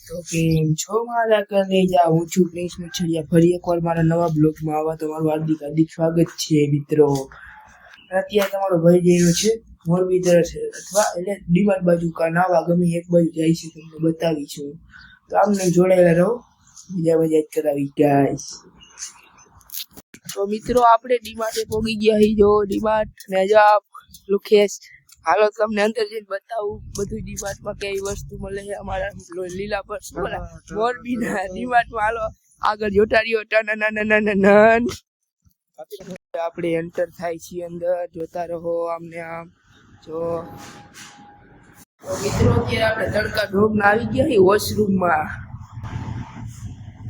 તો કેમ છો મારા કલેજા? હું છું પ્રિન્સ મુછડિયા. ફરી એકવાર મારા નવા બ્લોગમાં આવવા તમારું હાર્દિક હાર્દિક સ્વાગત છે મિત્રો. અત્યારે તમારો ભાઈ જઈ રહ્યો છે મોરબી તરફ અથવા એટલે ડીમાર્ટ બાજુ કા નાવા ગમે એક બાજુ જાય છે, તમને બતાવીશું. તો આમને જોડાયેલા રહો, મજા જ કરાવી ગાઈસ. તો મિત્રો આપણે ડીમાર્ટે પહોંચી ગયા હી. જો ડીમાર્ટ ને જાપ લુખેશ, હાલો તમને અંદર જઈને બતાવું બધું ડીમાર્ટમાં કઈ વસ્તુ મળે છે અમારા લીલા પર મોરબીના ડીમાર્ટમાં. હાલો આગળ જોતા રહ્યો. આપણે એન્ટર થાય છીએ અંદર, જોતા રહો આમને આમ. જો મિત્રો અત્યારે આપણે તડકા ઢોકના આવી ગયા છીએ વોશરૂમમાં.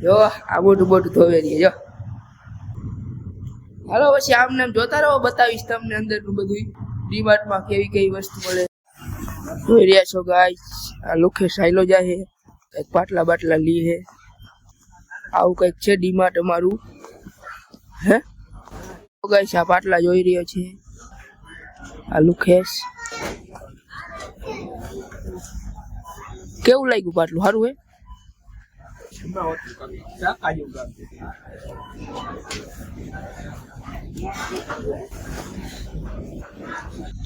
જો આ મોટું ધોવે રહીએ. જો હાલો પછી આમને આમ જોતા રહો, બતાવીશ તમને અંદરનું બધું ડીમાર્ટમાં કેવી કઈ વસ્તુ મળે. જોઈ રહ્યા છો ગાઈસ, આ લુખે સાયલો જાય છે, કઈક પાટલા બાટલા લી છે. આવું કઈક છે ડીમાર્ટ અમારું. હે ગાઈસ આ પાટલા જોઈ રહ્યો છે આ લુખેશ. કેવું લાગ્યું પાટલું? સારું હે?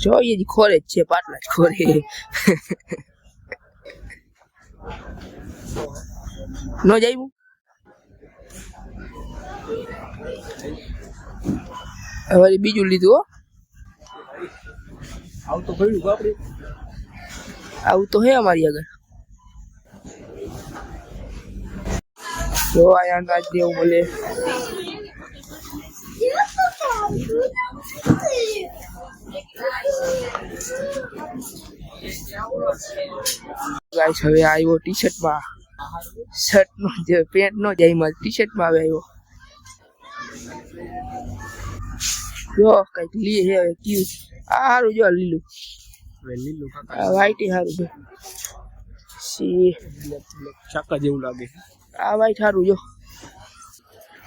જોઈએ ખોરે જ છે, પાટલા જ ખોરે. ન જાય હવે બીજું લીધું. આવું તો હે અમારી આગળ. જો આયા અનાજ દેવું મળે. ગાઈસ હવે આવ્યો ટી શર્ટમાં, શર્ટ નો જે પેન્ટ નો જાય માં ટી શર્ટમાં આવે આવ્યો. જો કઈક લી હે ક્યુ. આ હારું જો લીલું વ્હાઈટ હારું છે. સી ચાકા જેવું લાગે. આ વ્હાઈટ હારું જો.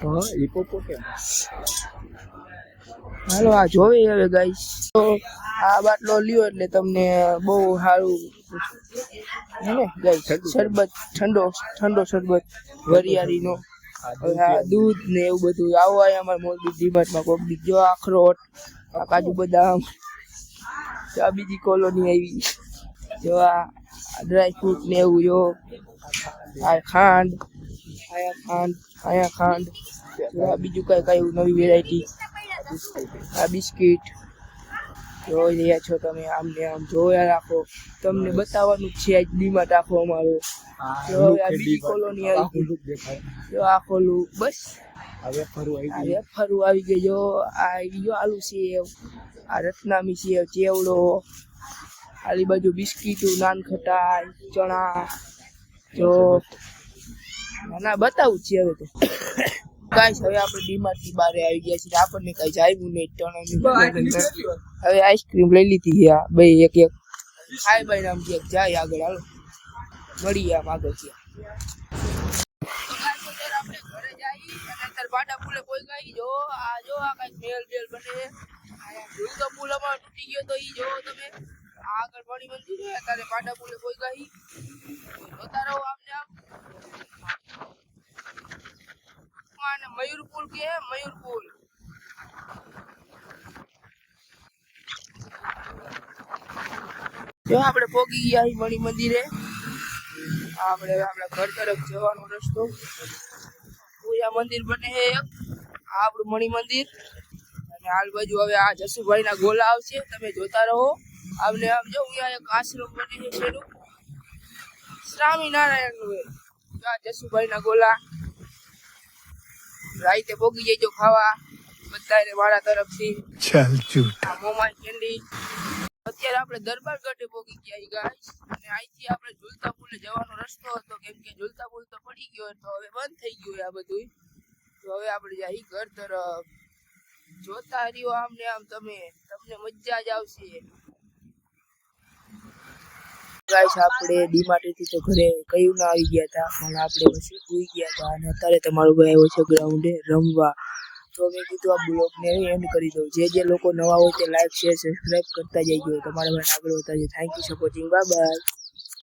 હા હિપોપોટેમ. હાલો આ જોવે હવે ગાઈસ. તો આ બાટલો લ્યો એટલે તમને બહુ સારું હે ને ગાઈસ. શરબત ઠંડો શરબત વરિયાળીનો, દૂધ ને એવું બધું. આવો આયા અમારા મોરબી ડીમાર્ટમાં કોક દી. જો અખરોટ, આ કાજુ બદામ, આ બીજી કોલોની આવી. જો આ ડ્રાય ફ્રૂટ ને એવું. જો આ ખાંડ, આયા ખાંડ. આ બીજું કઈ નવી વેરાયટી. આ બિસ્કિટ જોઈ રહ્યા છો તમે. આમને આમ જોયા રાખો, તમને બતાવવાનું જ છે આજ ડીમાર્ટ આખો અમારો. જો આ બીજી કોલોની આવી. જો આ ખોલું બસ. ફરું આવી ગઈ. જો આ આવી ગયો આલુ સેવ, આ રત્નામી સેવ, ચેવડો, આલી બાજુ બિસ્કીટું, નાન ખટાઈ, ચણા. જો ના બતાવું છે હવે તો ગાઈસ. હવે આપણે ડીમાર્ટ ની બહાર આવી ગયા છીએ. આપણને કઈ જાયું નહીં. હવે આઈસ્ક્રીમ લઈ લીધી છે બે એક ખાઈ બાઈ નામ જાય આગળ. હાલો મળીએ આમ આગળ છે. આપણે ઘરે જઈ અને પાટા પુલે કોઈ ગઈ. જો આ કઈક મેલ બેલ બને. ઝૂલતો પુલ અમારો તૂટી ગયો તો ઈ જો તમે. આગળ મણી મંદિર છે, અત્યારે પાટા પુલે કોઈ ગઈ. જોતા રહો આમને આમ. મયુરપુર કે મયુરપુર. જો આપણે પોગી ગયા મણી મંદિરે. આપણે આપણા ઘર તરફ જવાનો રસ્તો. પૂજા મંદિર બને છે એક, આપણું મણી મંદિર. અને હાલ બાજુ હવે આ જસુભાઈ ના ગોલા આવશે, તમે જોતા રહો. આમને આમ જો અહીંયા એક આશ્રમ બને છે શેનું, સ્વામિનારાયણ નું. આ જસુભાઈ ના ગોલા. રાઈતે પોગી જજો ખાવા બધાને મારા તરફથી. ચાલ જૂઠ. મોમાઈ કેન્ડી. અત્યારે આપણે દરબાર ગઢે પોગી ગયા ગાઈસ. અને અહીંથી આપણે ઝૂલતા પુલે જવાનો રસ્તો હતો, કેમ કે ઝૂલતા પુલ તો પડી ગયો તો હવે બંધ થઈ ગયું આ બધું. તો હવે આપણે જઈ ઘર તરફ. જોતા રહ્યો આમને આમ તમે, તમને મજા જ આવશે ગાઈસ. આપણે ડીમાર્ટ થી તો ઘરે કયું ના આવી ગયા હતા, પણ આપણે પછી સુઈ ગયા હતા. અને અત્યારે તમારો ભાઈ આવ્યો છે ગ્રાઉન્ડે રમવા. તો મેં કીધું આ બ્લોગને એન્ડ કરી દઉં. જે લોકો નવા હોય તે લાઈક શેર સબસ્ક્રાઈબ કરતા જઈજો. તમારા ભાઈ આગળ વધતા જઈએ. Thank you supporting. Bye bye.